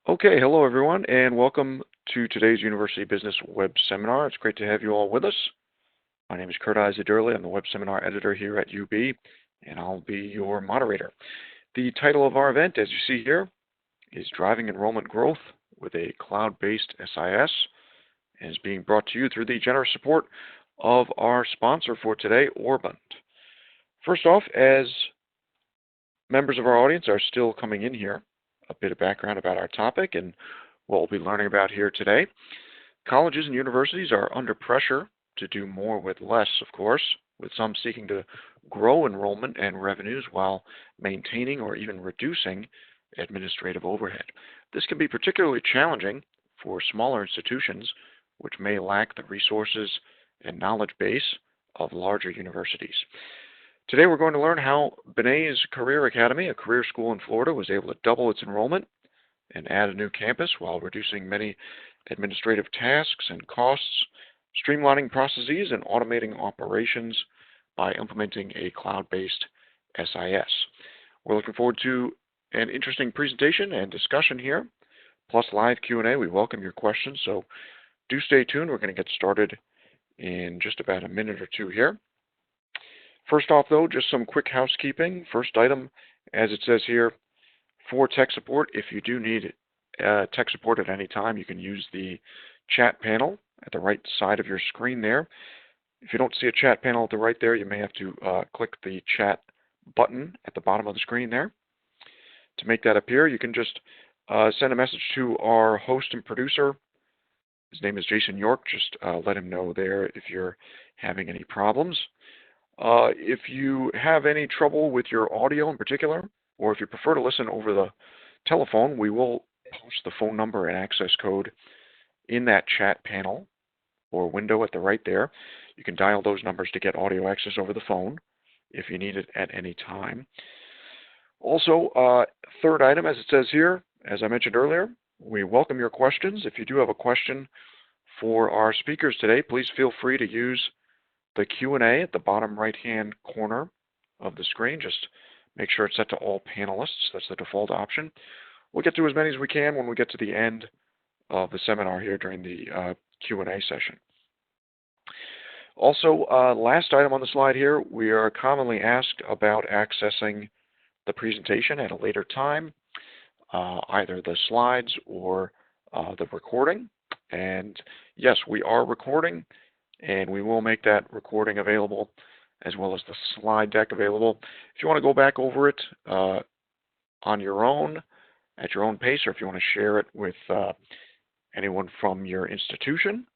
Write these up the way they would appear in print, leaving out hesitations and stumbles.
Okay, hello everyone, and welcome to today's University Business Web Seminar. It's great to have you all with us. My name is Kurt Isidurley. I'm the Web Seminar Editor here at UB, and I'll be your moderator. The title of our event, as you see here, is Driving Enrollment Growth with a Cloud-Based SIS, and is being brought to you through the generous support of our sponsor for today, Enrollment. First off, as members of our audience are still coming in here, a bit of background about our topic and what we'll be learning about here today. Colleges and universities are under pressure to do more with less, of course, with some seeking to grow enrollment and revenues while maintaining or even reducing administrative overhead. This can be particularly challenging for smaller institutions which may lack the resources and knowledge base of larger universities. Today we're going to learn how Benet's Career Academy, a career school in Florida, was able to double its enrollment and add a new campus while reducing many administrative tasks and costs, streamlining processes, and automating operations by implementing a cloud-based SIS. We're looking forward to an interesting presentation and discussion here, plus live Q&A. We welcome your questions, so do stay tuned. We're going to get started in just about a minute or two here. First off, though, just some quick housekeeping. First item, as it says here, for tech support, if you do need tech support at any time, you can use the chat panel at the right side of your screen there. If you don't see a chat panel at the right there, you may have to click the chat button at the bottom of the screen there. To make that appear, you can just send a message to our host and producer. His name is Jason York. Just let him know there if you're having any problems. If you have any trouble with your audio in particular, or if you prefer to listen over the telephone, we will post the phone number and access code in that chat panel or window at the right there. You can dial those numbers to get audio access over the phone if you need it at any time. Also, third item, as it says here, as I mentioned earlier, we welcome your questions. If you do have a question for our speakers today, please feel free to use the Q&A at the bottom right-hand corner of the screen. Just make sure it's set to all panelists. That's the default option. We'll get to as many as we can when we get to the end of the seminar here during the Q&A session. Also, last item on the slide here, we are commonly asked about accessing the presentation at a later time, either the slides or the recording. And yes, we are recording, and we will make that recording available as well as the slide deck available. If you want to go back over it on your own, at your own pace, or if you want to share it with anyone from your institution,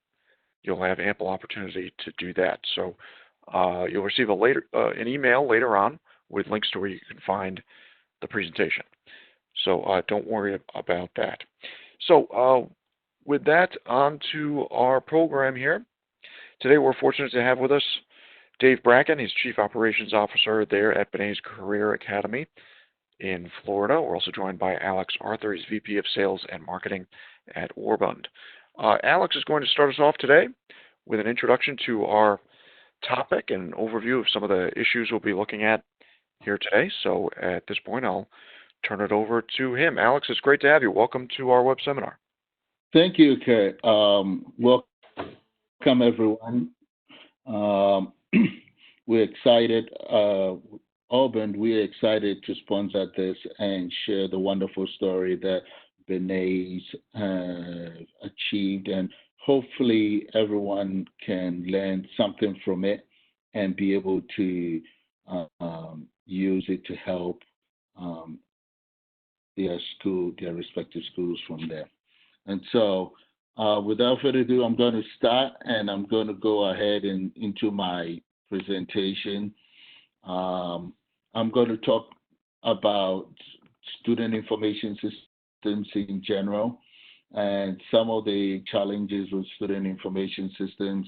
you'll have ample opportunity to do that. So you'll receive an email later on with links to where you can find the presentation. So don't worry about that. So with that, on to our program here. Today we're fortunate to have with us Dave Bracken. He's Chief Operations Officer there at Benet's Career Academy in Florida. We're also joined by Alex Arthur. He's VP of Sales and Marketing at Enrollment. Alex is going to start us off today with an introduction to our topic and an overview of some of the issues we'll be looking at here today. So at this point, I'll turn it over to him. Alex, it's great to have you. Welcome to our web seminar. Thank you, Kurt. Welcome, everyone. We're excited. Auburn, we're excited to sponsor this and share the wonderful story that Benet's achieved, and hopefully everyone can learn something from it and be able to use it to help their respective schools from there. And so, without further ado, I'm going to start, and I'm going to go ahead and into my presentation. I'm going to talk about student information systems in general and some of the challenges with student information systems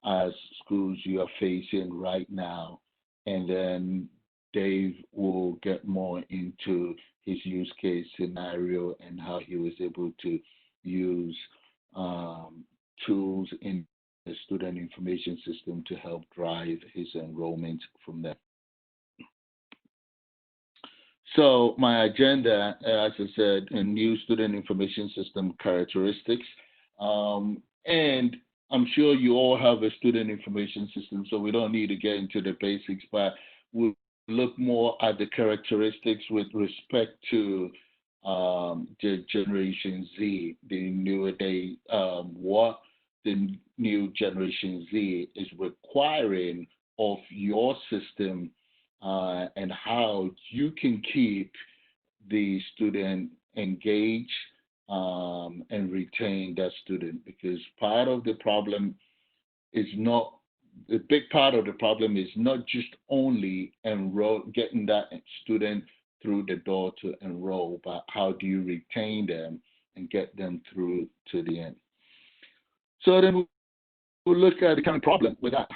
as schools you are facing right now. And then Dave will get more into his use case scenario and how he was able to use tools in the student information system to help drive his enrollment from there. So my agenda, as I said, a new student information system characteristics. And I'm sure you all have a student information system, so we don't need to get into the basics, but we'll look more at the characteristics with respect to the Generation Z, the newer day, what the new Generation Z is requiring of your system, and how you can keep the student engaged, and retain that student. Because part of the problem is not, a big part of the problem is not just only getting that student through the door to enroll, but how do you retain them and get them through to the end. So then we'll look at the kind of problem with that.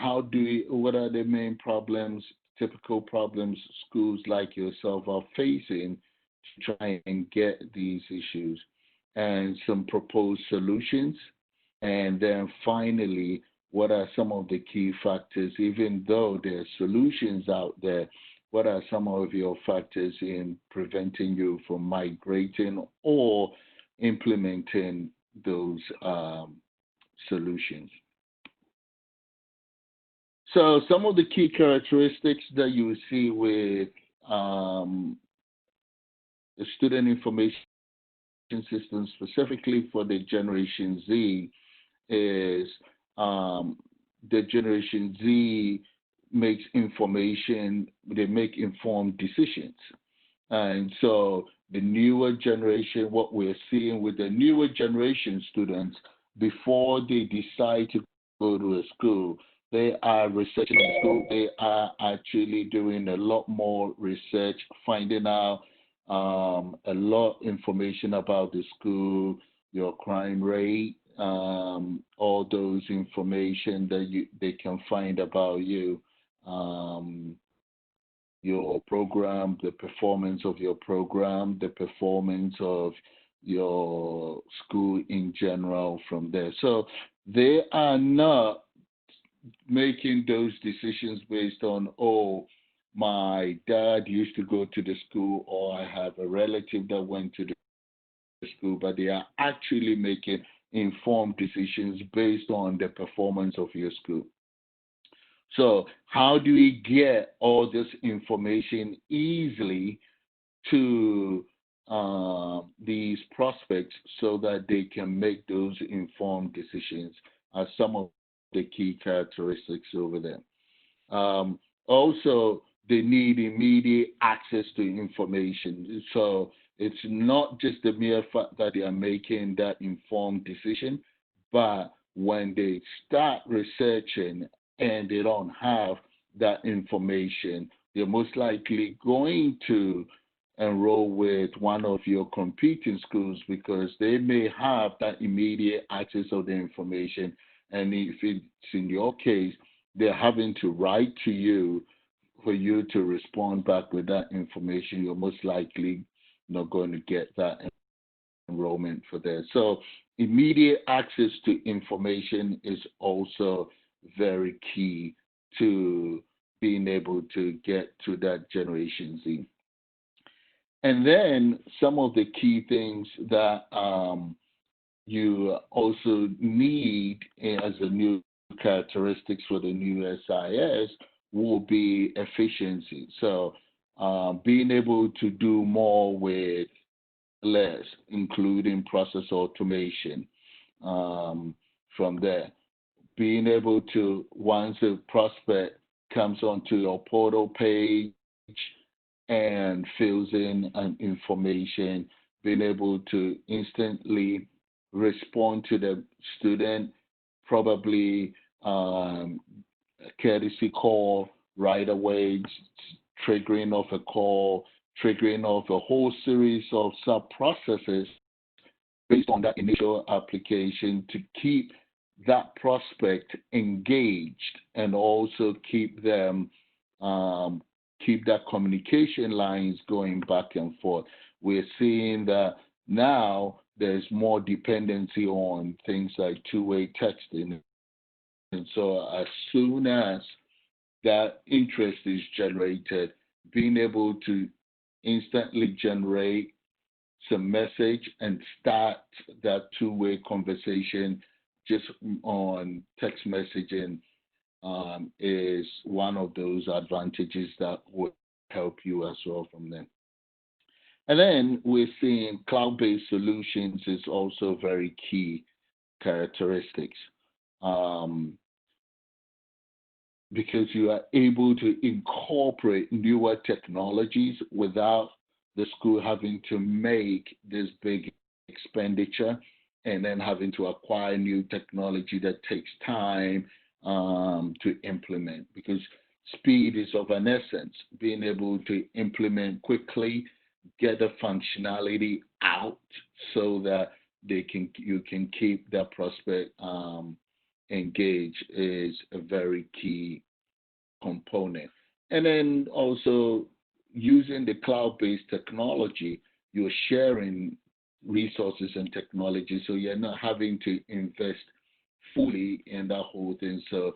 What are the main problems, typical problems schools like yourself are facing to try and get these issues, and some proposed solutions. And then finally, what are some of the key factors, even though there are solutions out there, what are some of your factors in preventing you from migrating or implementing those solutions? So some of the key characteristics that you see with the student information system, specifically for the Generation Z, is the Generation Z they make informed decisions. And so the newer generation, what we're seeing with the newer generation students, before they decide to go to a school, they are researching the school. They are actually doing a lot more research, finding out a lot of information about the school, your crime rate, all those information that they can find about you. Your program, the performance of your program, the performance of your school in general from there. So they are not making those decisions based on, oh, my dad used to go to the school, or I have a relative that went to the school, but they are actually making informed decisions based on the performance of your school. So how do we get all this information easily to these prospects so that they can make those informed decisions, are some of the key characteristics over there. Also, they need immediate access to information. So it's not just the mere fact that they are making that informed decision, but when they start researching and they don't have that information, they're most likely going to enroll with one of your competing schools because they may have that immediate access of the information. And if it's in your case, they're having to write to you for you to respond back with that information, you're most likely not going to get that enrollment for that. So immediate access to information is also very key to being able to get to that Generation Z. And then some of the key things that you also need as a new characteristics for the new SIS will be efficiency. So being able to do more with less, including process automation from there. Being able to, once a prospect comes onto your portal page and fills in an information, being able to instantly respond to the student, probably a courtesy call right away, triggering off a call, triggering off a whole series of sub processes based on that initial application to keep that prospect engaged and also keep them keep that communication lines going back and forth. We're seeing that now there's more dependency on things like two-way texting. And so as soon as that interest is generated, being able to instantly generate some message and start that two-way conversation just on text messaging is one of those advantages that would help you as well from them. And then we're seeing cloud-based solutions is also very key characteristics. Um, because you are able to incorporate newer technologies without the school having to make this big expenditure and then having to acquire new technology that takes time to implement, because speed is of an essence. Being able to implement quickly, get the functionality out so that you can keep that prospect engaged is a very key component. And then also using the cloud-based technology, you're sharing resources and technology, so you're not having to invest fully in that whole thing. So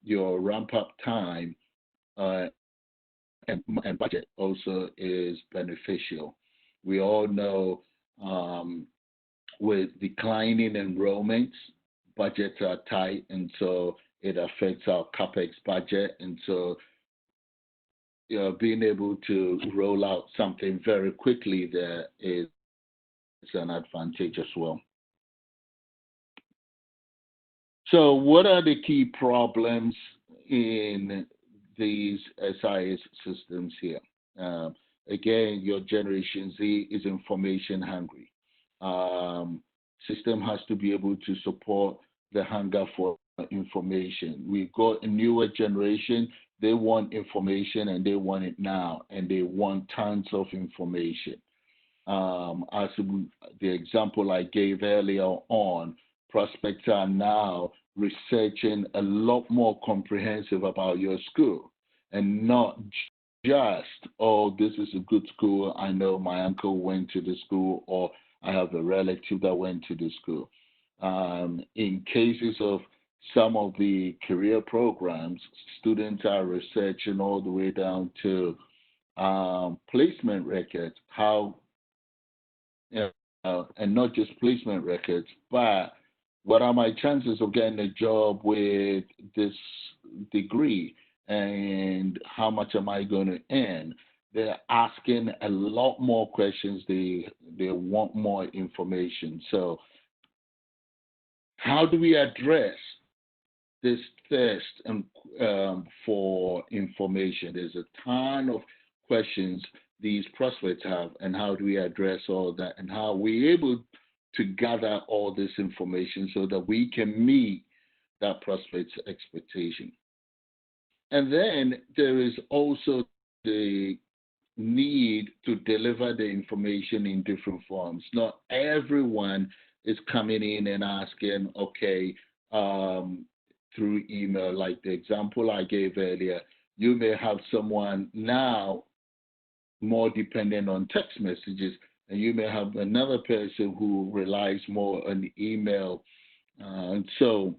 your ramp-up time and budget also is beneficial. We all know with declining enrollments, budgets are tight, and so it affects our capex budget. And so, being able to roll out something very quickly there is an advantage as well. So, what are the key problems in these SIS systems here? Again, your Generation Z is information hungry. System has to be able to support the hunger for information. We've got a newer generation. They want information and they want it now, and they want tons of information. As the example I gave earlier on, prospects are now researching a lot more comprehensive about your school and not just, oh, this is a good school. I know my uncle went to the school, or I have a relative that went to the school. In cases of some of the career programs, students are researching all the way down to placement records, how, and not just placement records, but what are my chances of getting a job with this degree, and how much am I going to earn? They're asking a lot more questions. They want more information. So how do we address this thirst for information? There's a ton of questions these prospects have, and how do we address all that, and how are we able to gather all this information so that we can meet that prospect's expectation. And then there is also the need to deliver the information in different forms. Not everyone is coming in and asking, okay, through email, like the example I gave earlier. You may have someone now more dependent on text messages, and you may have another person who relies more on email. And so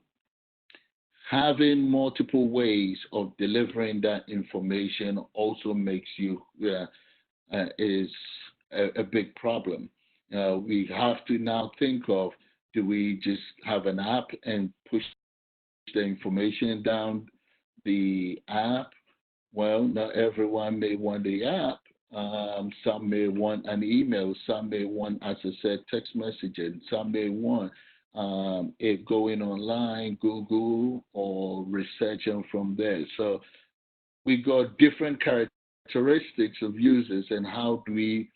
having multiple ways of delivering that information also makes you is a big problem. We have to now think of, do we just have an app and push the information down the app? Well, not everyone may want the app. Some may want an email. Some may want, as I said, text messaging. Some may want it going online, Google, or researching from there. So we got different characteristics of users, and how do we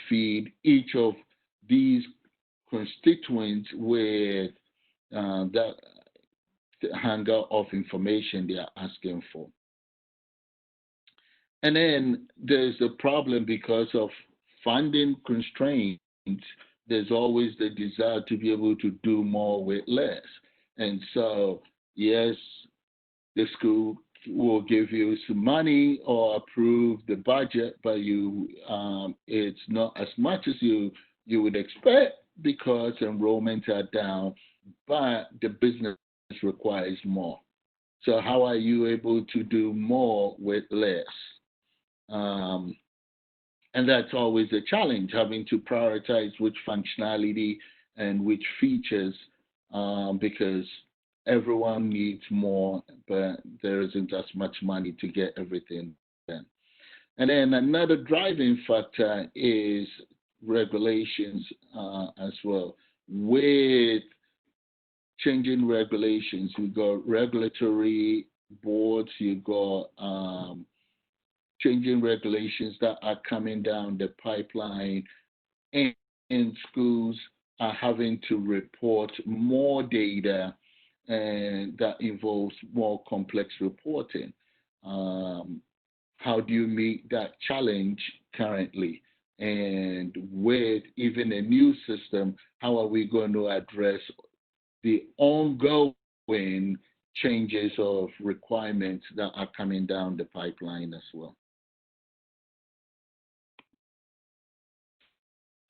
feed each of these constituents with that hunger of information they are asking for. And then there's a problem because of funding constraints. There's always the desire to be able to do more with less. And so, yes, the school will give you some money or approve the budget, but it's not as much as you would expect because enrollments are down, but the business requires more. So how are you able to do more with less? And that's always a challenge, having to prioritize which functionality and which features, because everyone needs more, but there isn't as much money to get everything done. And then another driving factor is regulations as well. With changing regulations, you got regulatory boards, you got changing regulations that are coming down the pipeline, and schools are having to report more data, and that involves more complex reporting. Um, how do you meet that challenge currently? And with even a new system, how are we going to address the ongoing changes of requirements that are coming down the pipeline as well?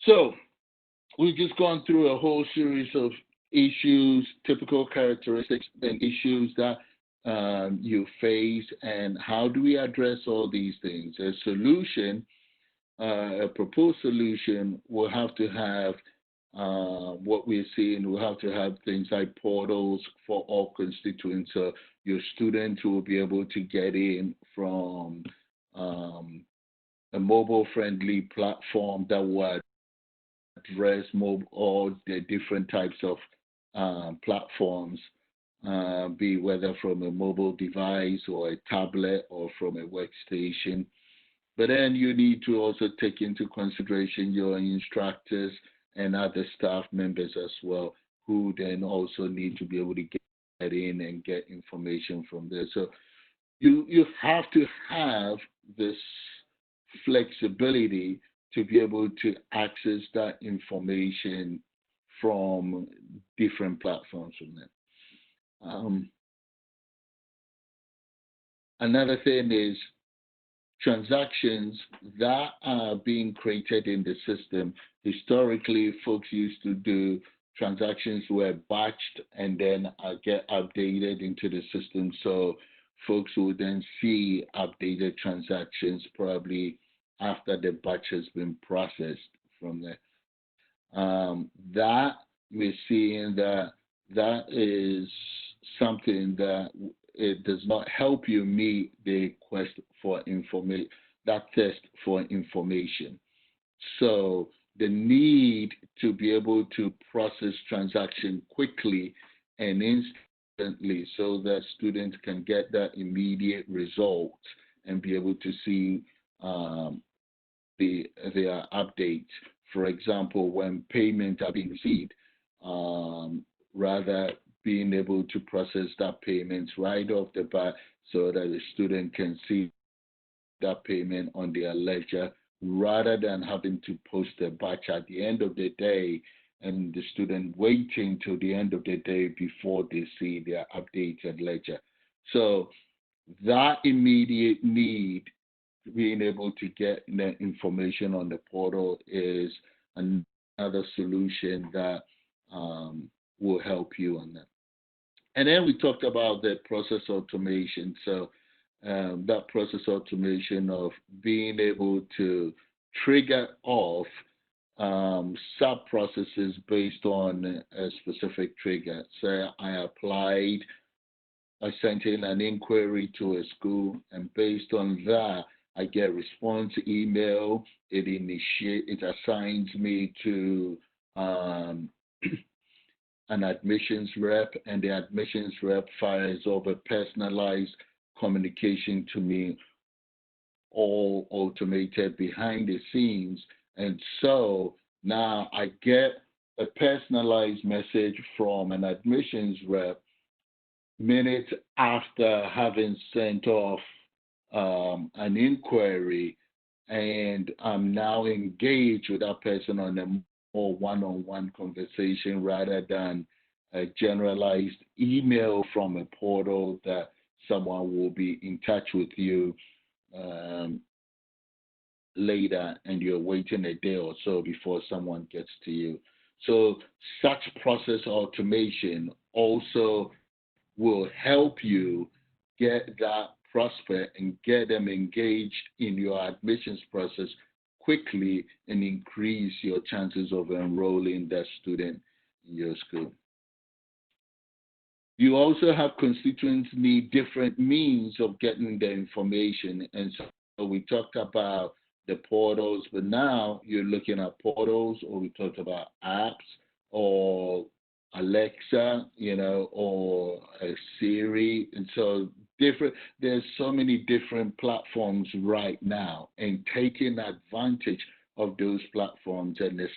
So we've just gone through a whole series of issues, typical characteristics, and issues that you face, and how do we address all these things? A solution, a proposed solution, will have to have what we're seeing. We'll have to have things like portals for all constituents. So your students will be able to get in from a mobile-friendly platform that will address all the different types of platforms, be whether from a mobile device or a tablet or from a workstation. But then you need to also take into consideration your instructors and other staff members as well, who then also need to be able to get in and get information from there. So you have to have this flexibility to be able to access that information from different platforms from them. Another thing is transactions that are being created in the system. Historically, folks used to do transactions were batched and then get updated into the system. So folks would then see updated transactions probably after the batch has been processed from there. That we're seeing that is something that it does not help you meet the quest for information, that thirst for information. So the need to be able to process transaction quickly and instantly so that students can get that immediate result and be able to see their updates. For example, when payments are being received, rather being able to process that payments right off the bat so that the student can see that payment on their ledger rather than having to post a batch at the end of the day and the student waiting till the end of the day before they see their updated ledger. So that immediate need, being able to get the information on the portal, is another solution that will help you on that. And then we talked about the process automation. So that process automation of being able to trigger off sub processes based on a specific trigger. So I sent in an inquiry to a school, and based on that, I get response email. It assigns me to an admissions rep, and the admissions rep fires over personalized communication to me, all automated behind the scenes. And so now I get a personalized message from an admissions rep minutes after having sent off an inquiry, and I'm now engaged with that person on a more one-on-one conversation rather than a generalized email from a portal that someone will be in touch with you um, later and you're waiting a day or so before someone gets to you. So such process automation also will help you get that prospect and get them engaged in your admissions process quickly and increase your chances of enrolling that student in your school. You also have constituents need different means of getting the information. And so we talked about the portals, but now you're looking at portals, or we talked about apps, or Alexa, or Siri. And so there's so many different platforms right now, and taking advantage of those platforms and the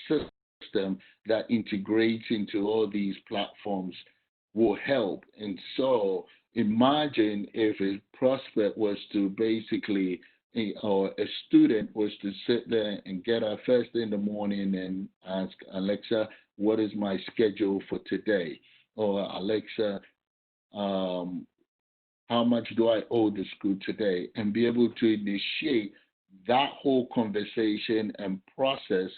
system that integrates into all these platforms will help. And so imagine if a prospect was to basically, or a student was to sit there and get up first in the morning and ask Alexa, what is my schedule for today? Or Alexa, how much do I owe the school today? And be able to initiate that whole conversation and process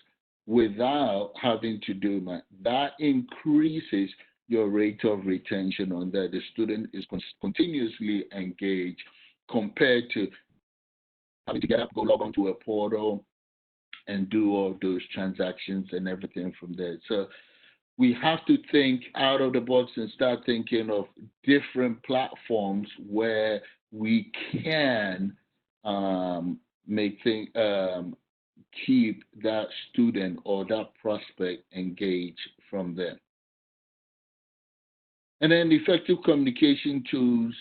without having to do that. That increases your rate of retention on that. The student is continuously engaged compared to having to get up, go log on to a portal, and do all those transactions and everything from there. So we have to think out of the box and start thinking of different platforms where we can keep that student or that prospect engaged from there. And then effective communication tools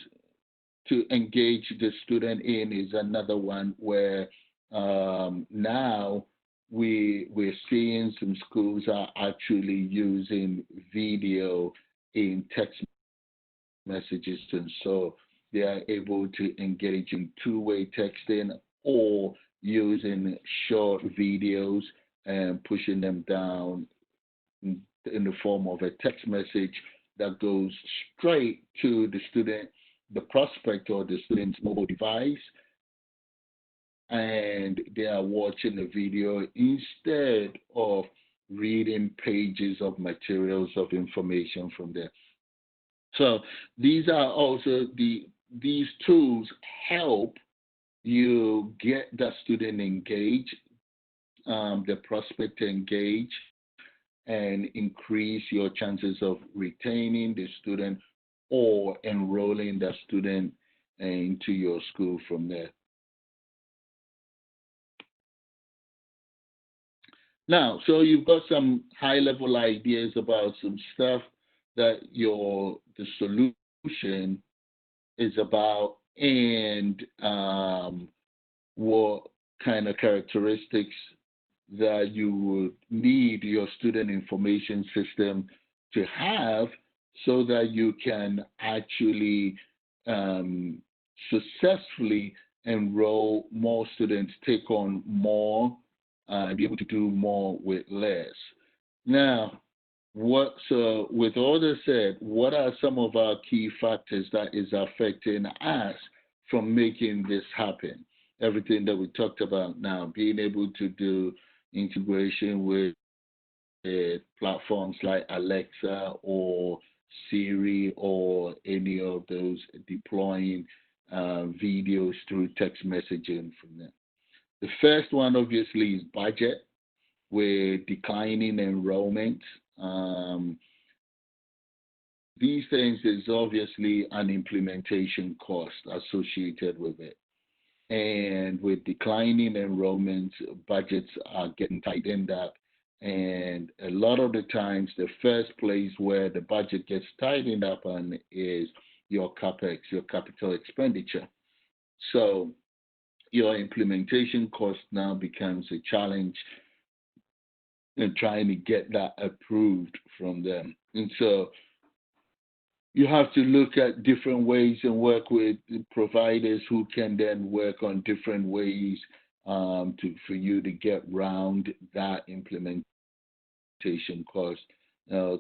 to engage the student in is another one where now we're seeing some schools are actually using video in text messages, and so they are able to engage in two-way texting or using short videos and pushing them down in the form of a text message that goes straight to the student, the prospect, or the student's mobile device, and they are watching the video instead of reading pages of materials of information from there. So these are also these tools help you get that student engaged, the prospect engaged, and increase your chances of retaining the student or enrolling the student into your school from there. Now, so you've got some high-level ideas about some stuff that the solution is about, and what kind of characteristics that you would need your student information system to have so that you can actually successfully enroll more students, take on more, and be able to do more with less. Now, with all that said, what are some of our key factors that is affecting us from making this happen? Everything that we talked about now, being able to do integration with platforms like Alexa or Siri or any of those, deploying videos through text messaging from them. The first one, obviously, is budget. With declining enrollment, these things is obviously an implementation cost associated with it. And with declining enrollment, budgets are getting tightened up. And a lot of the times, the first place where the budget gets tightened up on is your CapEx, your capital expenditure. So your implementation cost now becomes a challenge in trying to get that approved from them. And so you have to look at different ways and work with providers who can then work on different ways for you to get around that implementation cost.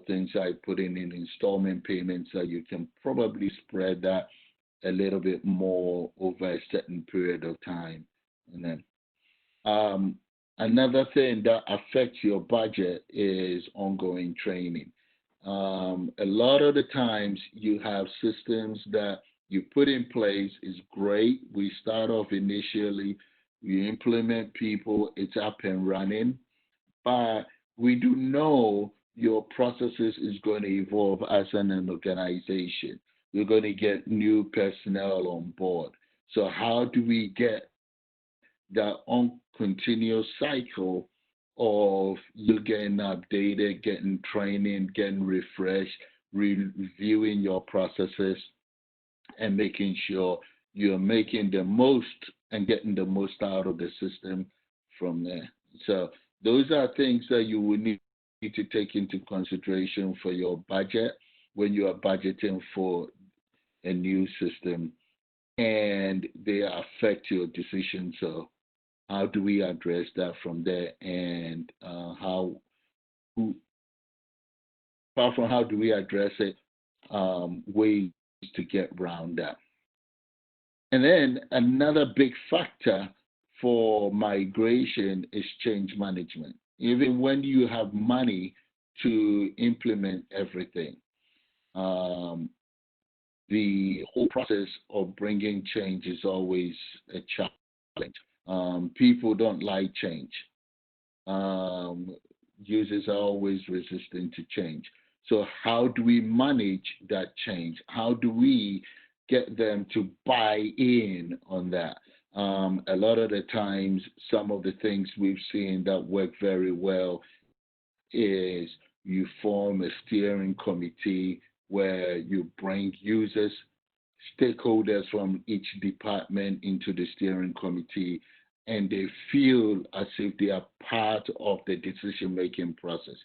Things like putting in installment payments so you can probably spread that a little bit more over a certain period of time. And then another thing that affects your budget is ongoing training. A lot of the times you have systems that you put in place is great. We start off initially, we implement people, it's up and running, but we do know your processes is going to evolve as an organization. We're going to get new personnel on board. So how do we get that on continuous cycle of you getting updated, getting training, getting refreshed, reviewing your processes, and making sure you're making the most and getting the most out of the system from there. So those are things that you will need to take into consideration for your budget when you are budgeting for a new system, and they affect your decision. So how do we address that from there, and apart from how do we address it, ways to get around that. And then another big factor for migration is change management. Even when you have money to implement everything, um, the whole process of bringing change is always a challenge. People don't like change. Um, Users are always resistant to change. So, how do we manage that change? How do we get them to buy in on that? A lot of the times, some of the things we've seen that work very well is you form a steering committee where you bring users, stakeholders from each department into the steering committee, and they feel as if they are part of the decision making process.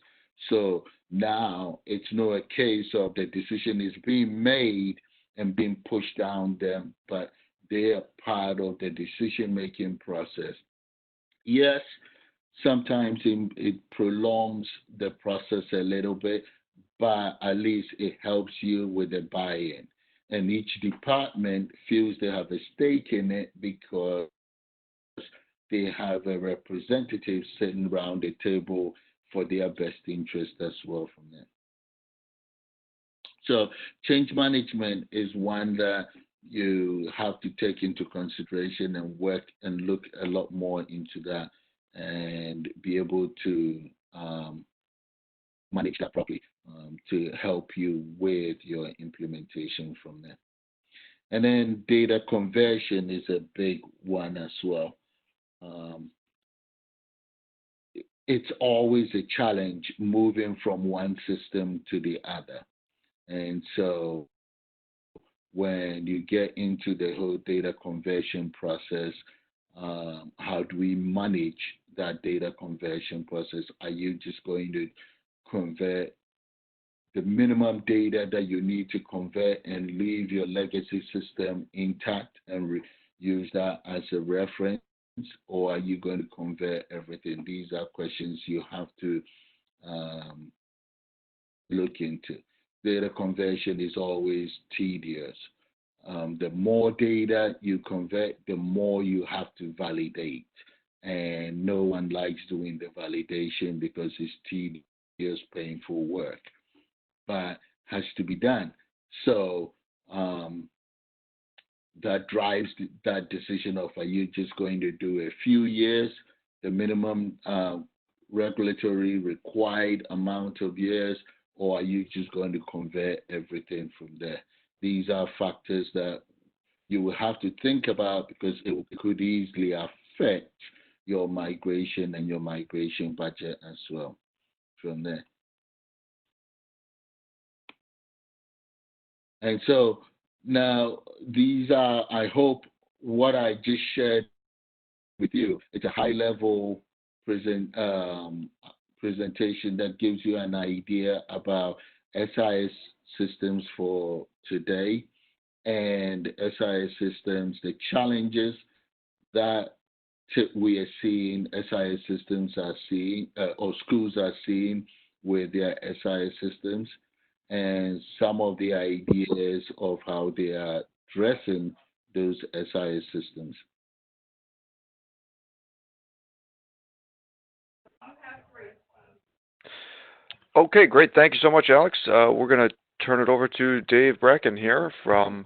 So now it's not a case of the decision is being made and being pushed down them, but they are part of the decision making process. Yes, sometimes it prolongs the process a little bit, but at least it helps you with the buy-in. And each department feels they have a stake in it because they have a representative sitting around the table for their best interest as well from them. So change management is one that you have to take into consideration and work and look a lot more into that and be able to manage that properly to help you with your implementation from there. And then data conversion is a big one as well. Um, it's always a challenge moving from one system to the other. And so when you get into the whole data conversion process, how do we manage that data conversion process? Are you just going to convert the minimum data that you need to convert and leave your legacy system intact and use that as a reference, or are you going to convert everything? These are questions you have to um, look into. Data conversion is always tedious. The more data you convert, the more you have to validate. And no one likes doing the validation because it's tedious, painful work, but has to be done. So that drives that decision of are you just going to do a few years, the minimum regulatory required amount of years, or are you just going to convert everything from there? These are factors that you will have to think about because it could easily affect your migration and your migration budget as well from there. And so now these are, I hope, what I just shared with you. It's a high level presentation that gives you an idea about SIS systems for today and SIS systems, the challenges that we are seeing, SIS systems are seeing, or schools are seeing with their SIS systems, and some of the ideas of how they are addressing those SIS systems. Okay, great. Thank you so much, Alex. We're going to turn it over to Dave Brecken here from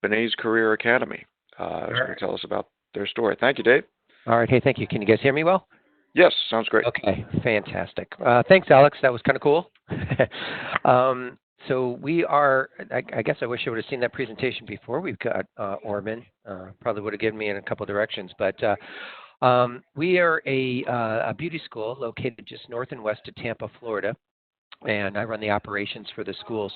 Benet's Career Academy. All Is going right. to tell us about their story. Thank you, Dave. All right. Hey, thank you. Can you guys hear me well? Yes, sounds great. Okay, fantastic. Thanks, Alex. That was kind of cool. So we are, I guess I wish I would have seen that presentation before. We've got Orban. Probably would have given me in a couple directions. But we are a beauty school located just north and west of Tampa, Florida. And I run the operations for the schools.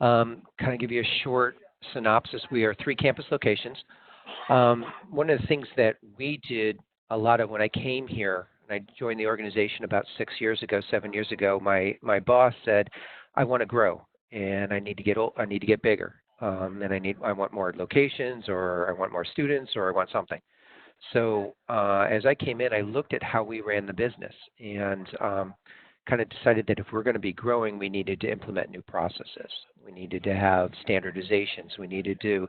Kind of give you a short synopsis. We are 3 campus locations. One of the things that we did a lot of when I came here, and I joined the organization about 6 years ago, 7 years ago, my boss said, I want to grow and I need to get I need to get bigger. And I want more locations, or I want more students, or I want something. So as I came in, I looked at how we ran the business and kind of decided that if we're going to be growing, we needed to implement new processes. We needed to have standardizations. We needed to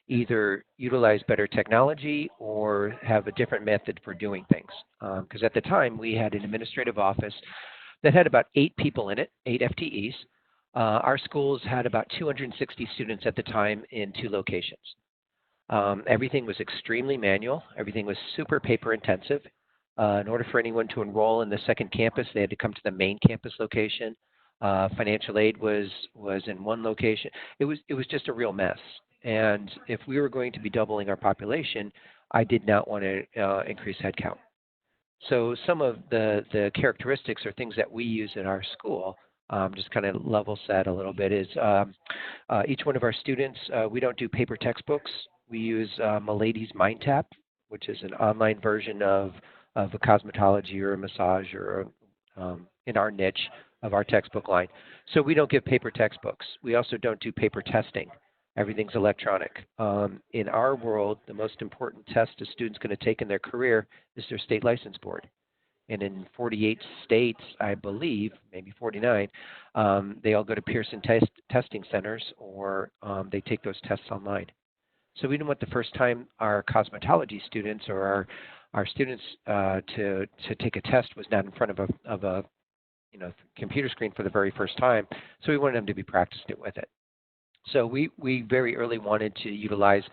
either utilize better technology or have a different method for doing things. Because at the time, we had an administrative office that had about 8 people in it, 8 FTEs. Our schools had about 260 students at the time in 2 locations. Everything was extremely manual. Everything was super paper intensive. In order for anyone to enroll in the second campus, they had to come to the main campus location. Financial aid was in one location. It was just a real mess. And if we were going to be doubling our population, I did not want to increase headcount. So some of the characteristics or things that we use in our school, just kind of level set a little bit, is each one of our students, we don't do paper textbooks. We use Milady's Mind Tap, which is an online version of a cosmetology or a massage or in our niche of our textbook line. So we don't give paper textbooks. We also don't do paper testing. Everything's electronic. In our world, the most important test a student's going to take in their career is their state license board. And in 48 states, I believe, maybe 49, they all go to Pearson testing centers, or they take those tests online. So we didn't want the first time our cosmetology students or our students to take a test was not in front of a computer screen for the very first time. So we wanted them to be practiced it with it. So we very early wanted to utilize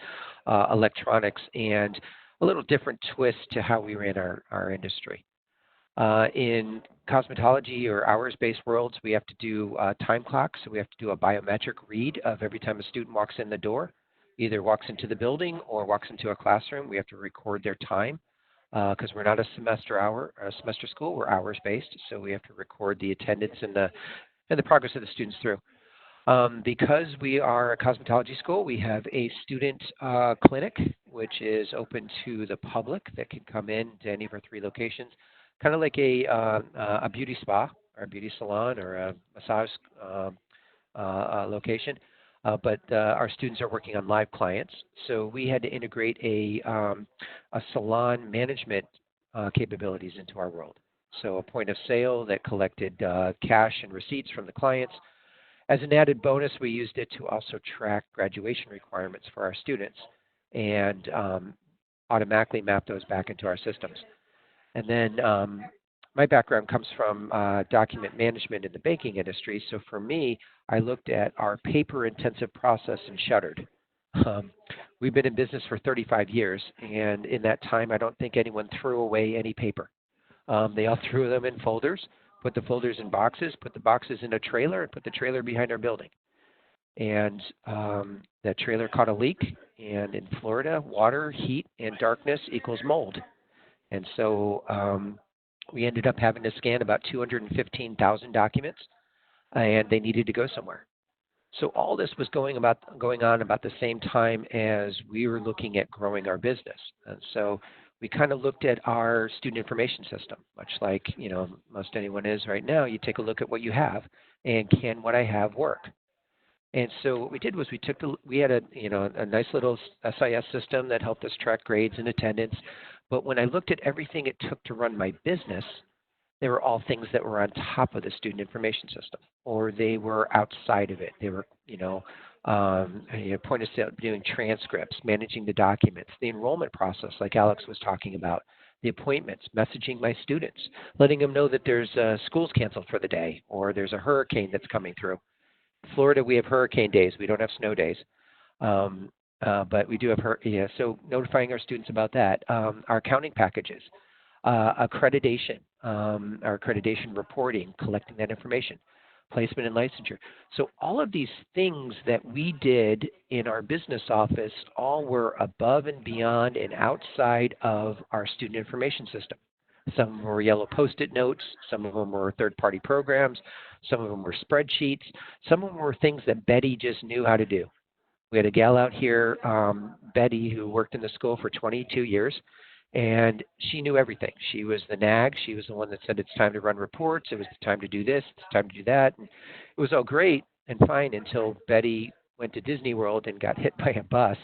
electronics and a little different twist to how we ran our industry. In cosmetology or hours-based worlds, we have to do time clocks. So we have to do a biometric read of every time a student walks in the door, either walks into the building or walks into a classroom. We have to record their time because we're not a semester school. We're hours-based, so we have to record the attendance and the progress of the students through. Because we are a cosmetology school, we have a student clinic, which is open to the public that can come in to any of our 3 locations, kind of like a beauty spa or a beauty salon or a massage location. But our students are working on live clients, so we had to integrate a salon management capabilities into our world. So a point of sale that collected cash and receipts from the clients. As an added bonus, we used it to also track graduation requirements for our students and automatically map those back into our systems. And then my background comes from document management in the banking industry. So for me, I looked at our paper-intensive process and shuddered. We've been in business for 35 years, and in that time, I don't think anyone threw away any paper. They all threw them in folders, put the folders in boxes, put the boxes in a trailer, and put the trailer behind our building. And that trailer caught a leak, and in Florida, water, heat, and darkness equals mold. And so we ended up having to scan about 215,000 documents, and they needed to go somewhere. So all this was going on about the same time as we were looking at growing our business. And so we kind of looked at our student information system, much like most anyone is right now. You take a look at what you have, and can what I have work? And so what we did was we had a nice little SIS system that helped us track grades and attendance. But when I looked at everything it took to run my business, they were all things that were on top of the student information system, or they were outside of it. They were, point of sale, doing transcripts, managing the documents, the enrollment process, like Alex was talking about, the appointments, messaging my students, letting them know that there's school's canceled for the day, or there's a hurricane that's coming through. In Florida, we have hurricane days. We don't have snow days. but we do have her. Yeah, so notifying our students about that. Our accounting packages, accreditation, our accreditation reporting, collecting that information, placement and licensure. So all of these things that we did in our business office all were above and beyond and outside of our student information system. Some of them were yellow Post-it notes. Some of them were third-party programs. Some of them were spreadsheets. Some of them were things that Betty just knew how to do. We had a gal out here, Betty, who worked in the school for 22 years, and she knew everything. She was the nag. She was the one that said it's time to run reports. It was the time to do this. It's time to do that. And it was all great and fine until Betty went to Disney World and got hit by a bus.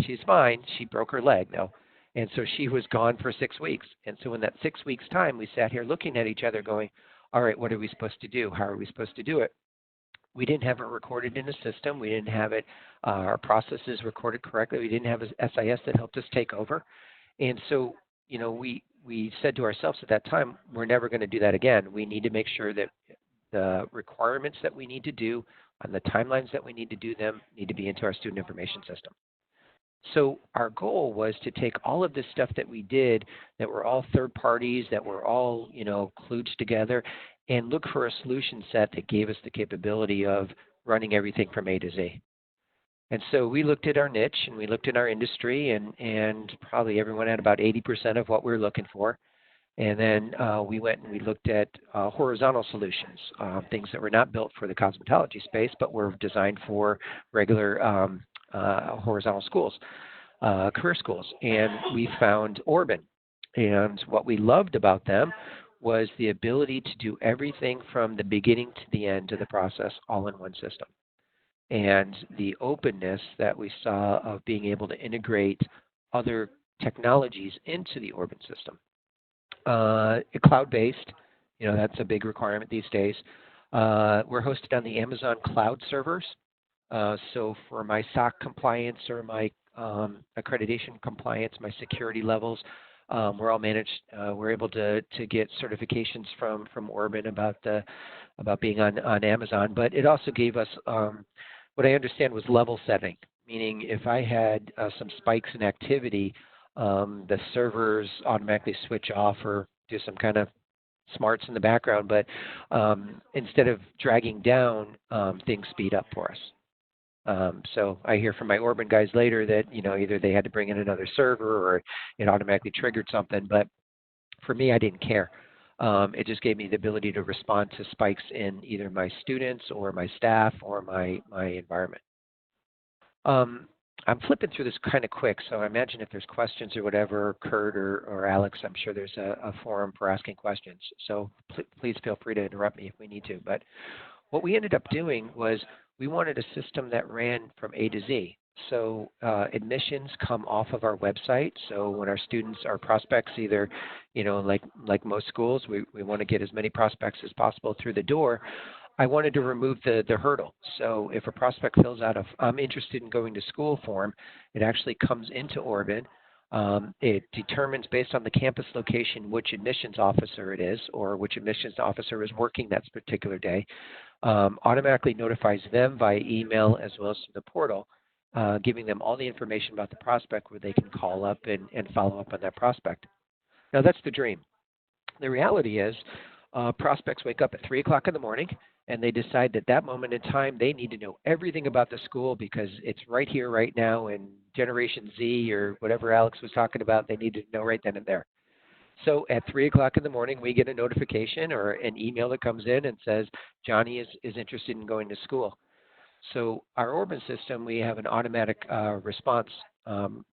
She's fine. She broke her leg, though. And so she was gone for 6 weeks. And so in that 6 weeks' time, we sat here looking at each other going, all right, what are we supposed to do? How are we supposed to do it? We didn't have it recorded in a system. We didn't have it, our processes recorded correctly. We didn't have a SIS that helped us take over. And so, we said to ourselves at that time, we're never going to do that again. We need to make sure that the requirements that we need to do on the timelines that we need to do them need to be into our student information system. So our goal was to take all of this stuff that we did that were all third parties, that were all, kludged together, and look for a solution set that gave us the capability of running everything from A to Z. And so we looked at our niche and we looked at our industry, and probably everyone had about 80% of what we were looking for. And then we went and we looked at horizontal solutions, things that were not built for the cosmetology space, but were designed for regular horizontal schools, career schools. And we found Orban. And what we loved about them was the ability to do everything from the beginning to the end of the process all in one system. And the openness that we saw of being able to integrate other technologies into the Orban system. Cloud-based, that's a big requirement these days. We're hosted on the Amazon cloud servers. So for my SOC compliance or my accreditation compliance, my security levels, we're all managed. We're able to get certifications from Orban about being on Amazon. But it also gave us what I understand was level setting, meaning if I had some spikes in activity, the servers automatically switch off or do some kind of smarts in the background. But instead of dragging down, things speed up for us. So I hear from my Orban guys later that, either they had to bring in another server or it automatically triggered something. But for me, I didn't care. It just gave me the ability to respond to spikes in either my students or my staff or my environment. I'm flipping through this kind of quick, so I imagine if there's questions or whatever, Kurt or Alex, I'm sure there's a forum for asking questions. So please feel free to interrupt me if we need to. But what we ended up doing was we wanted a system that ran from A to Z. So admissions come off of our website. So when our students are prospects, either, like most schools, we want to get as many prospects as possible through the door. I wanted to remove the hurdle. So if a prospect fills out I'm interested in going to school form, it actually comes into Orban. It determines based on the campus location which admissions officer it is or which admissions officer is working that particular day. Automatically notifies them via email as well as through the portal, giving them all the information about the prospect where they can call up and follow up on that prospect. Now, that's the dream. The reality is prospects wake up at 3 o'clock in the morning and they decide that that moment in time they need to know everything about the school because it's right here, right now, and Generation Z or whatever Alex was talking about, they need to know right then and there. So at 3 o'clock in the morning, we get a notification or an email that comes in and says, Johnny is interested in going to school. So our Orban system, we have an automatic response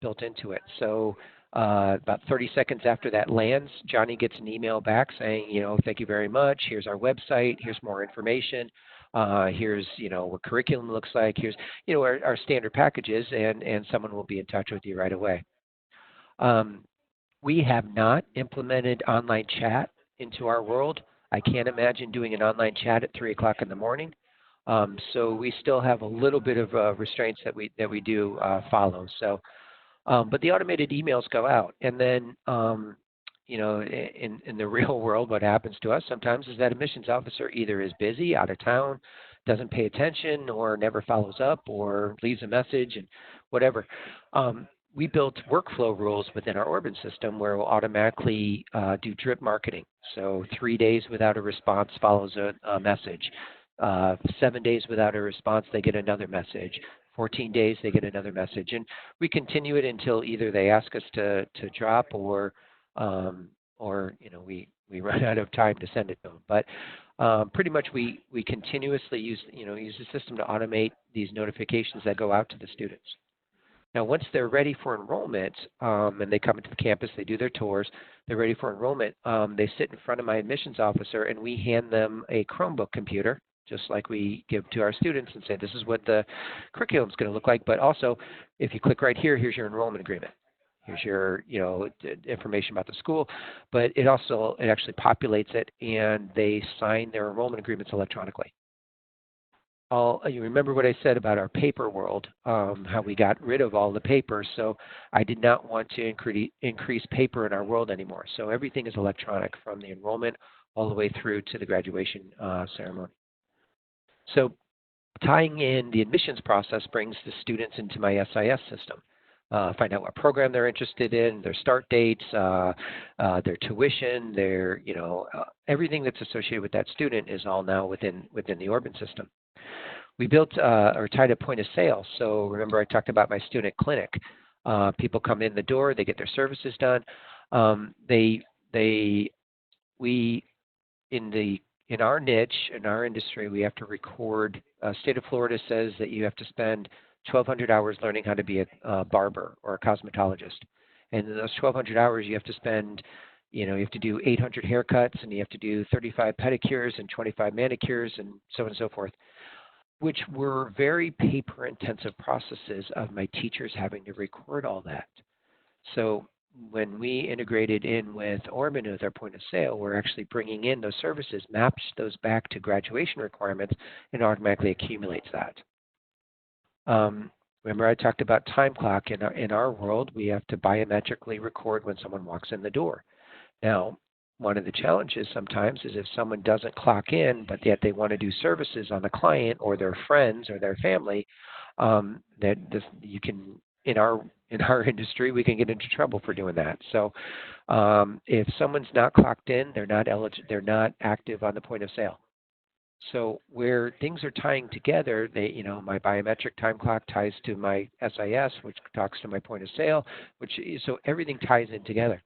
built into it. So about 30 seconds after that lands, Johnny gets an email back saying, thank you very much. Here's our website. Here's more information. Here's, what curriculum looks like. Here's, our standard packages, and someone will be in touch with you right away. We have not implemented online chat into our world. I can't imagine doing an online chat at 3 o'clock in the morning. So we still have a little bit of restraints that we do follow. So, but the automated emails go out, and then in the real world, what happens to us sometimes is that admissions officer either is busy, out of town, doesn't pay attention or never follows up or leaves a message and whatever. We built workflow rules within our Orban system where we'll automatically do drip marketing. So 3 days without a response follows a message. 7 days without a response, they get another message. 14 days, they get another message. And we continue it until either they ask us to drop or we run out of time to send it to them. But pretty much we continuously use the system to automate these notifications that go out to the students. Now, once they're ready for enrollment and they come into the campus, they do their tours, they're ready for enrollment, they sit in front of my admissions officer and we hand them a Chromebook computer, just like we give to our students and say, this is what the curriculum is going to look like. But also, if you click right here, here's your enrollment agreement. Here's your information about the school. But it actually populates it and they sign their enrollment agreements electronically. You remember what I said about our paper world, how we got rid of all the paper. So I did not want to increase paper in our world anymore. So everything is electronic from the enrollment all the way through to the graduation ceremony. So tying in the admissions process brings the students into my SIS system. Find out what program they're interested in, their start dates, their tuition, everything that's associated with that student is all now within the Orban system. We built or tied a point of sale. So remember I talked about my student clinic. People come in the door, they get their services done. In our niche, in our industry, we have to record. State of Florida says that you have to spend 1,200 hours learning how to be a barber or a cosmetologist. And in those 1,200 hours, you have to spend, you have to do 800 haircuts and you have to do 35 pedicures and 25 manicures and so on and so forth, which were very paper-intensive processes of my teachers having to record all that. So when we integrated in with Orban with our point of sale, we're actually bringing in those services, maps those back to graduation requirements, and automatically accumulates that. Remember I talked about time clock. In our world, we have to biometrically record when someone walks in the door. Now, one of the challenges sometimes is if someone doesn't clock in, but yet they want to do services on the client or their friends or their family, in our industry, we can get into trouble for doing that. So if someone's not clocked in, they're not active on the point of sale. So where things are tying together, my biometric time clock ties to my SIS, which talks to my point of sale, so everything ties in together.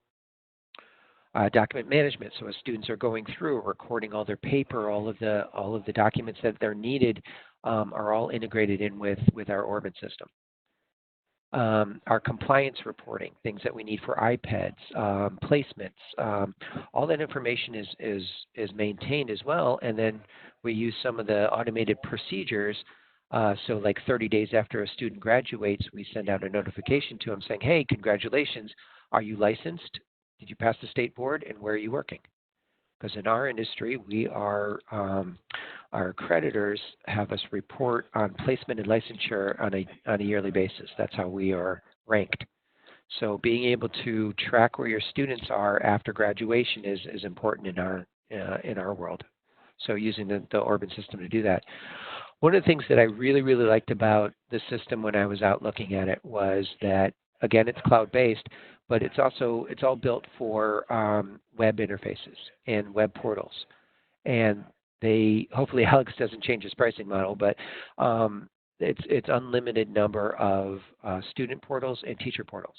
Document management. So as students are going through, recording all their paper, all of the documents that they're needed, are all integrated in with our Orban system. Our compliance reporting, things that we need for iPads, placements, all that information is maintained as well. And then we use some of the automated procedures. So like 30 days after a student graduates, we send out a notification to them saying, hey, congratulations. Are you licensed? Did you pass the state board? And where are you working? Because in our industry, our accreditors have us report on placement and licensure on a yearly basis. That's how we are ranked. So being able to track where your students are after graduation is important in our world. So using the Orban system to do that. One of the things that I really, really liked about the system when I was out looking at it was that, again, it's cloud-based, but it's all built for web interfaces and web portals. And hopefully Alex doesn't change his pricing model, but it's unlimited number of student portals and teacher portals.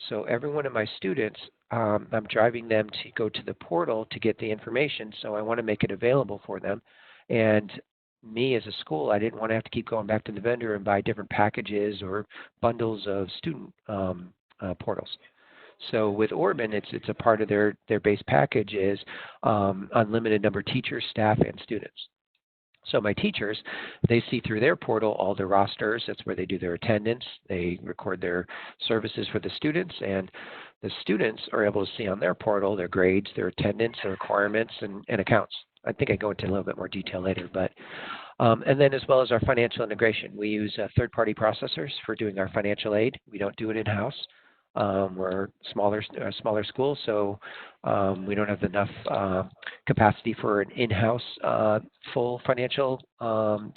So every one of my students, I'm driving them to go to the portal to get the information, so I want to make it available for them. And me as a school, I didn't want to have to keep going back to the vendor and buy different packages or bundles of student portals. So with Orban, it's a part of their base package is unlimited number of teachers, staff, and students. So my teachers, they see through their portal all their rosters. That's where they do their attendance. They record their services for the students, and the students are able to see on their portal their grades, their attendance, their requirements, and accounts. I think I go into a little bit more detail later, but and then as well as our financial integration. We use third-party processors for doing our financial aid. We don't do it in-house. We're a smaller school, so we don't have enough capacity for an in-house full financial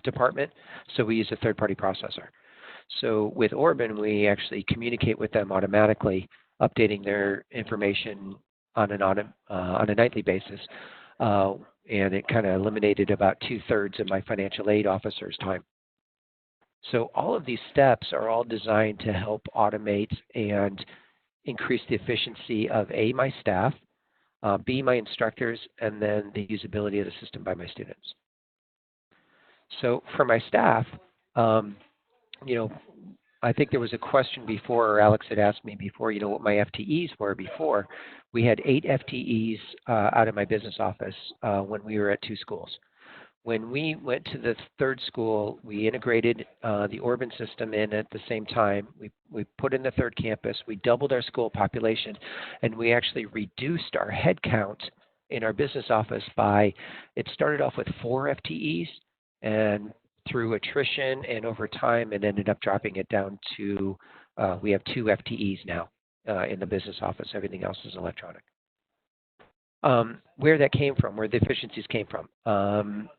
department, so we use a third-party processor. So with Orban, we actually communicate with them automatically, updating their information on a nightly basis, and it kind of eliminated about 2/3 of my financial aid officer's time. So all of these steps are all designed to help automate and increase the efficiency of A, my staff, B, my instructors, and then the usability of the system by my students. So for my staff, you know, I think there was a question before, or Alex had asked me before, what my FTEs were before. We had 8 FTEs out of my business office when we were at 2 schools. When we went to the 3rd school, we integrated the Orban system in at the same time. We put in the 3rd campus. We doubled our school population, and we actually reduced our head count in our business office by, it started off with 4 FTEs, and through attrition and over time, it ended up dropping it down to, we have 2 FTEs now in the business office. Everything else is electronic. Where that came from, where the efficiencies came from.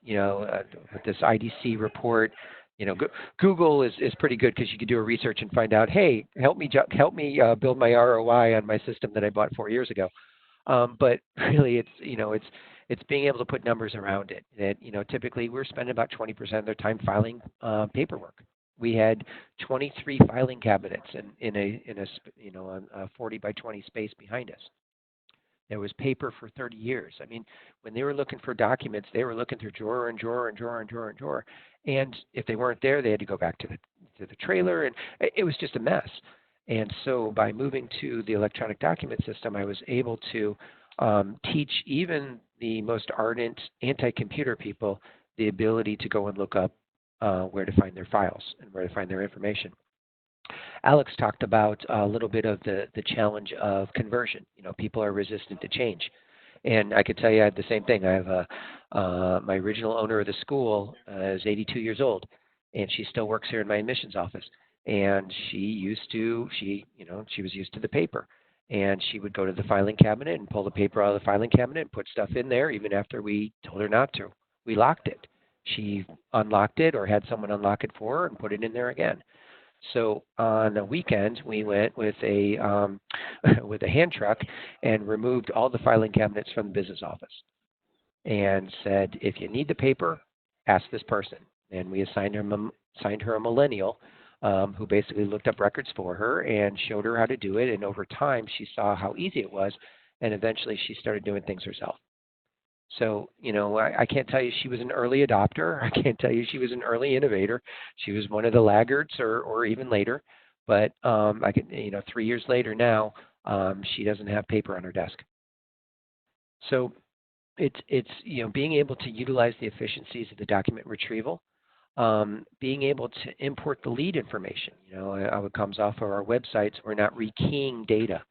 With this IDC report, Google is pretty good because you can do a research and find out, hey, help me build my ROI on my system that I bought 4 years ago. But really, it's being able to put numbers around it. That typically we're spending about 20% of their time filing paperwork. We had 23 filing cabinets in a 40 by 20 space behind us. There was paper for 30 years. I mean, when they were looking for documents, they were looking through drawer and drawer and drawer and drawer and drawer. And if they weren't there, they had to go back to the trailer, and it was just a mess. And so by moving to the electronic document system, I was able to teach even the most ardent anti-computer people the ability to go and look up where to find their files and where to find their information. Alex talked about a little bit of the challenge of conversion. People are resistant to change. And I could tell you I had the same thing. I have my original owner of the school is 82 years old, and she still works here in my admissions office. And she was used to the paper. And she would go to the filing cabinet and pull the paper out of the filing cabinet and put stuff in there even after we told her not to. We locked it. She unlocked it or had someone unlock it for her and put it in there again. So on a weekend, we went with a hand truck and removed all the filing cabinets from the business office and said, if you need the paper, ask this person. And we assigned her a millennial who basically looked up records for her and showed her how to do it. And over time, she saw how easy it was, and eventually she started doing things herself. So, I can't tell you she was an early adopter. I can't tell you she was an early innovator. She was one of the laggards or even later. But 3 years later now, she doesn't have paper on her desk. So it's being able to utilize the efficiencies of the document retrieval, being able to import the lead information. How it comes off of our websites. We're not rekeying data.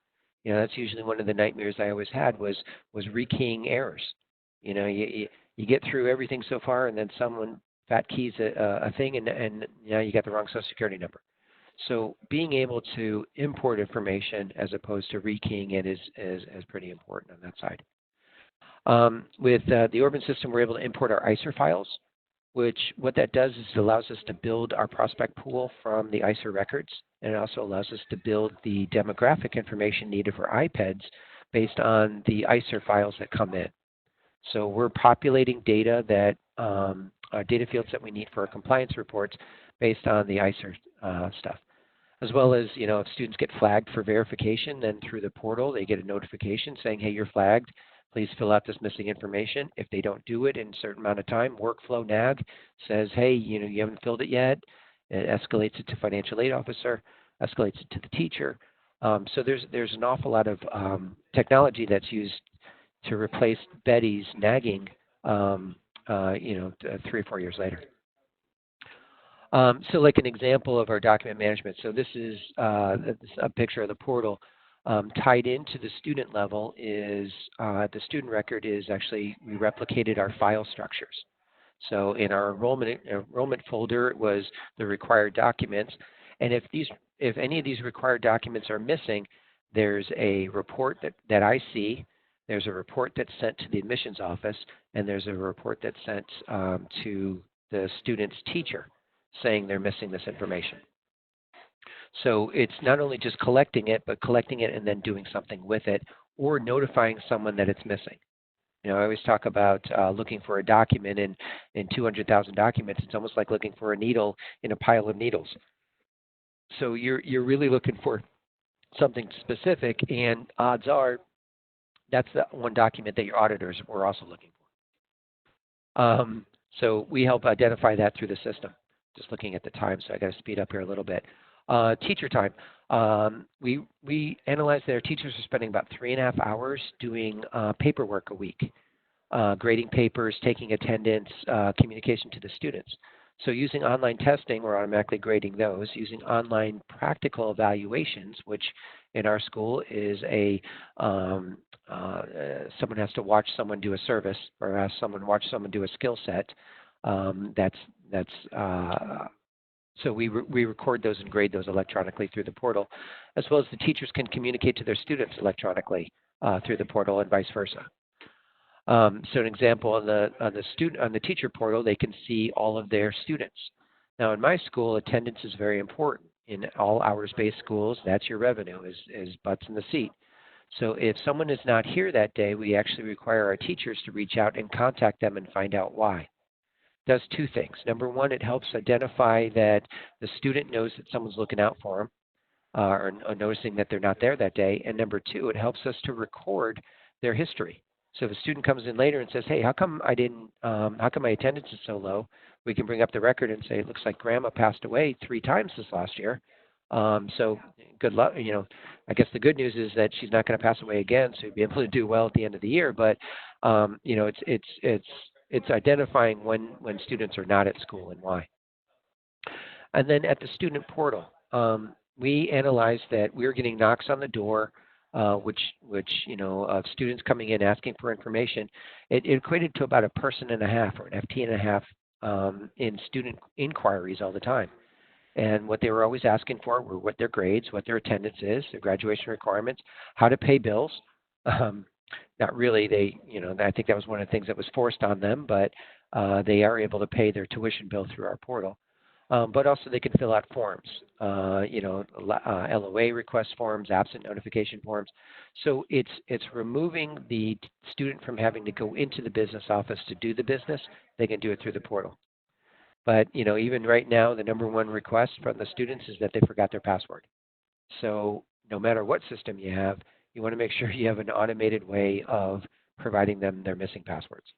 That's usually one of the nightmares I always had was rekeying errors. You get through everything so far, and then someone fat keys a thing, and you got the wrong Social Security number. So being able to import information as opposed to rekeying it is pretty important on that side. With the Orban system, we're able to import our ICER files, which what that does is it allows us to build our prospect pool from the ICER records, and it also allows us to build the demographic information needed for IPEDS based on the ICER files that come in. So we're populating data that data fields that we need for our compliance reports based on the ICER stuff, as well as if students get flagged for verification, then through the portal they get a notification saying, hey, you're flagged. Please fill out this missing information. If they don't do it in a certain amount of time, workflow NAG says, hey, you haven't filled it yet. It escalates it to financial aid officer, escalates it to the teacher. So there's an awful lot of technology that's used to replace Betty's nagging, 3 or 4 years later. So like an example of our document management. So this is a picture of the portal. Tied into the student level is the student record is actually, we replicated our file structures. So in our enrollment folder, it was the required documents. And if if any of these required documents are missing, there's a report that I see, there's a report that's sent to the admissions office, and there's a report that's sent to the student's teacher saying they're missing this information. So it's not only just collecting it, but collecting it and then doing something with it, or notifying someone that it's missing. You know, I always talk about looking for a document in 200,000 documents. It's almost like looking for a needle in a pile of needles. So you're really looking for something specific, and odds are that's the one document that your auditors were also looking for. So we help identify that through the system. Just looking at the time, so I got to speed up here a little bit. Teacher time. We analyze that our teachers are spending about 3.5 hours doing paperwork a week, grading papers, taking attendance, communication to the students. So using online testing, we're automatically grading those. Using online practical evaluations, which in our school is someone has to watch someone do a service, or have someone watch someone do a skill set. So we record those and grade those electronically through the portal, as well as the teachers can communicate to their students electronically through the portal and vice versa. So an example on the teacher portal, they can see all of their students. Now in my school, attendance is very important. In all hours-based schools, that's your revenue, is butts in the seat. So if someone is not here that day, we actually require our teachers to reach out and contact them and find out why. It does two things. Number one, it helps identify that the student knows that someone's looking out for them, or noticing that they're not there that day. And number two, it helps us to record their history. So if a student comes in later and says, "Hey, how come my attendance is so low?" We can bring up the record and say, "It looks like Grandma passed away 3 times this last year. So good luck." You know, I guess the good news is that she's not going to pass away again, so you'll be able to do well at the end of the year. But you know, it's identifying when students are not at school and why. And then at the student portal, we analyzed that we were getting knocks on the door, which you know, of students coming in asking for information. It equated to about 1.5 persons or an FT&A in student inquiries all the time. And what they were always asking for were what their grades, what their attendance is, their graduation requirements, how to pay bills. Not really. I think that was one of the things that was forced on them, but they are able to pay their tuition bill through our portal. But also they can fill out forms, LOA request forms, absent notification forms. So it's removing the student from having to go into the business office to do the business. They can do it through the portal. But even right now, the number one request from the students is that they forgot their password. So no matter what system you have, you want to make sure you have an automated way of providing them their missing passwords.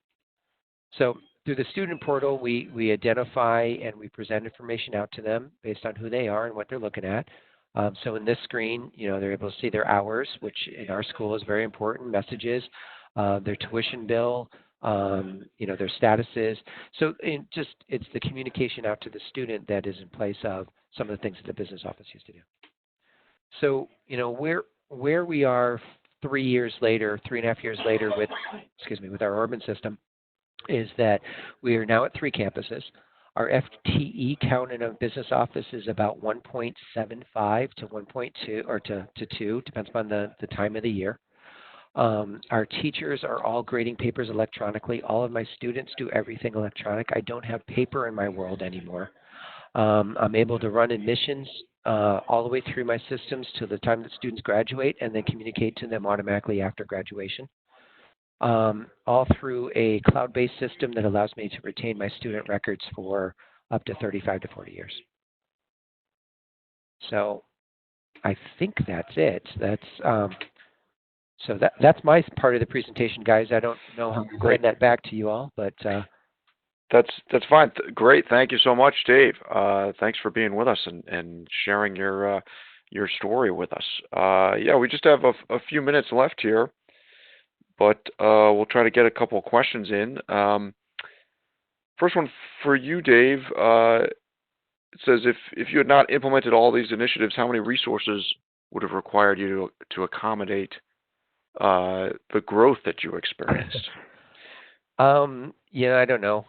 So through the student portal, we identify and we present information out to them based on who they are and what they're looking at. So in this screen, they're able to see their hours, which in our school is very important, messages, their tuition bill, their statuses. So it's the communication out to the student that is in place of some of the things that the business office used to do. So, where we are 3 years later, 3.5 years later with our urban system, is that we are now at 3 campuses. Our FTE count in a business office is about 1.75 to 1.2 or to 2, depends upon the time of the year. Our teachers are all grading papers electronically. All of my students do everything electronic. I don't have paper in my world anymore. I'm able to run admissions all the way through my systems to the time that students graduate and then communicate to them automatically after graduation. All through a cloud-based system that allows me to retain my student records for up to 35 to 40 years. So I think that's it. That's my part of the presentation, guys. I don't know how to bring that back to you all, but that's fine. Great. Thank you so much, Dave. Thanks for being with us and sharing your story with us. We just have a few minutes left here, but we'll try to get a couple of questions in. First one for you, Dave. It says, if you had not implemented all these initiatives, how many resources would have required you to accommodate the growth that you experienced? I don't know.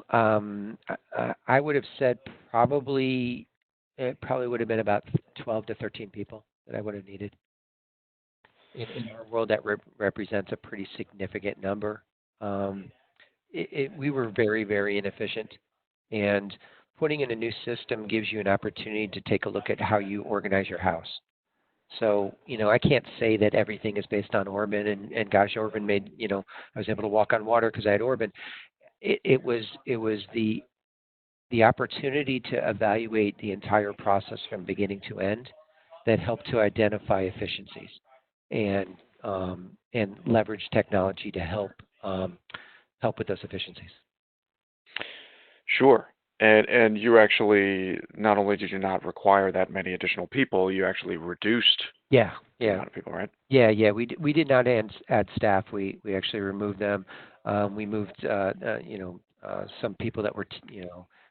I would have said probably It probably would have been about 12 to 13 people that I would have needed. In our world, that represents a pretty significant number. Um, we were very, very inefficient, and putting in a new system gives you an opportunity to take a look at how you organize your house. So, I can't say that everything is based on Orban, and gosh, Orban made, I was able to walk on water because I had Orban. It was the opportunity to evaluate the entire process from beginning to end that helped to identify efficiencies and leverage technology to help with those efficiencies. Sure. And you actually, not only did you not require that many additional people, you actually reduced Yeah, the yeah, amount of people, right? yeah. We did not add staff. We actually removed them. We moved some people that were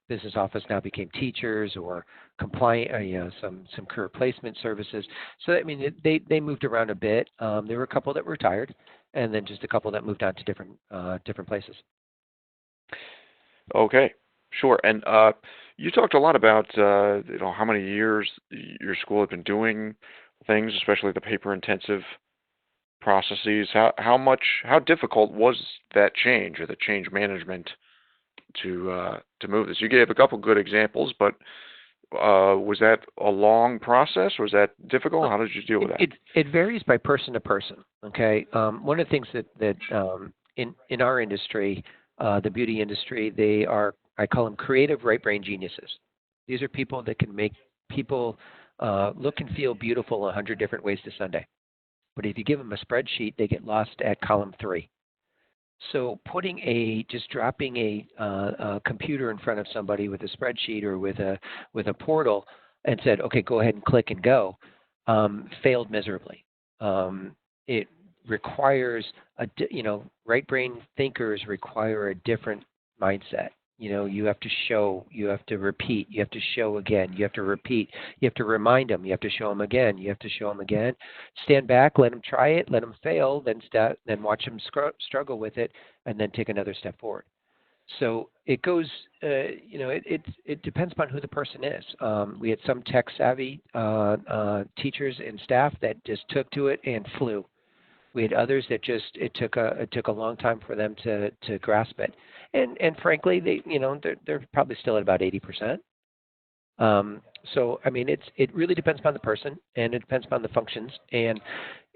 business office now became teachers or compliant, some career placement services. So I mean they moved around a bit. There were a couple that retired, and then just a couple that moved on to different places. Okay, sure. And you talked a lot about how many years your school had been doing things, especially the paper-intensive processes. How difficult was that change or the change management to move this? You gave a couple good examples, but was that a long process? Was that difficult? How did you deal with that? It varies by person to person. Okay, one of the things that in our industry, the beauty industry, I call them creative right brain geniuses. These are people that can make people look and feel beautiful 100 different ways to Sunday. But if you give them a spreadsheet, they get lost at column 3. So just dropping a computer in front of somebody with a spreadsheet or with a portal and said, okay, go ahead and click and go, failed miserably. It requires right brain thinkers require a different mindset. You have to show, you have to repeat, you have to show again, you have to repeat, you have to remind them, you have to show them again, you have to show them again. Stand back, let them try it, let them fail, then watch them struggle with it, and then take another step forward. So it goes, it depends upon who the person is. We had some tech savvy teachers and staff that just took to it and flew. We had others that it took a long time for them to grasp it, and frankly, they're probably still at about 80%. So I mean, it really depends upon the person, and it depends upon the functions, and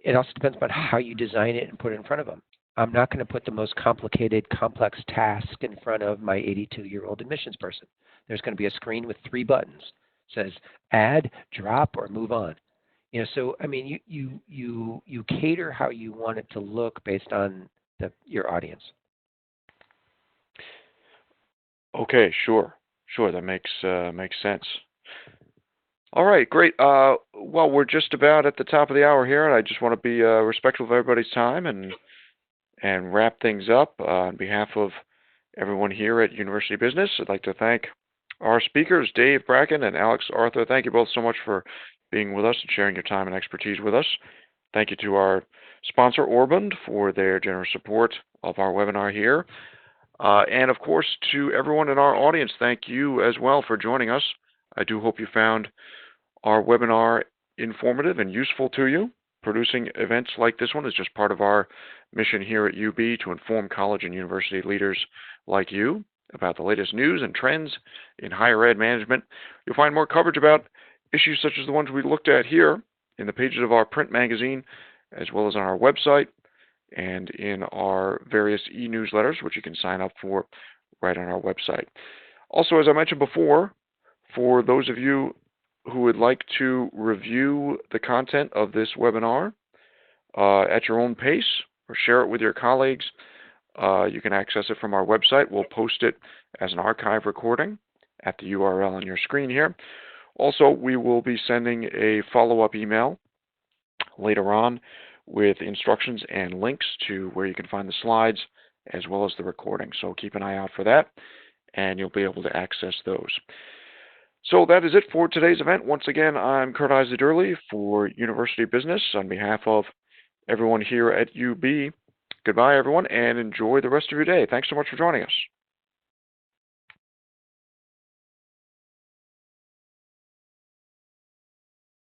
it also depends upon how you design it and put it in front of them. I'm not going to put the most complicated, complex task in front of my 82-year-old admissions person. There's going to be a screen with 3 buttons. It says add, drop, or move on. So I mean, you cater how you want it to look based on your audience. Okay, sure. That makes sense. All right, great. Well, we're just about at the top of the hour here, and I just want to be respectful of everybody's time and wrap things up. On behalf of everyone here at University Business, I'd like to thank our speakers, Dave Bracken and Alex Arthur. Thank you both so much for being with us and sharing your time and expertise with us. Thank you to our sponsor, Orban, for their generous support of our webinar here. And of course, to everyone in our audience, thank you as well for joining us. I do hope you found our webinar informative and useful to you. Producing events like this one is just part of our mission here at UB to inform college and university leaders like you about the latest news and trends in higher ed management. You'll find more coverage about issues such as the ones we looked at here in the pages of our print magazine, as well as on our website and in our various e-newsletters, which you can sign up for right on our website. Also, as I mentioned before, for those of you who would like to review the content of this webinar at your own pace or share it with your colleagues, you can access it from our website. We'll post it as an archive recording at the URL on your screen here. Also, we will be sending a follow-up email later on with instructions and links to where you can find the slides as well as the recording. So keep an eye out for that, and you'll be able to access those. So that is it for today's event. Once again, I'm Kurt Isidurley for University Business on behalf of everyone here at UB. Goodbye, everyone, and enjoy the rest of your day. Thanks so much for joining us.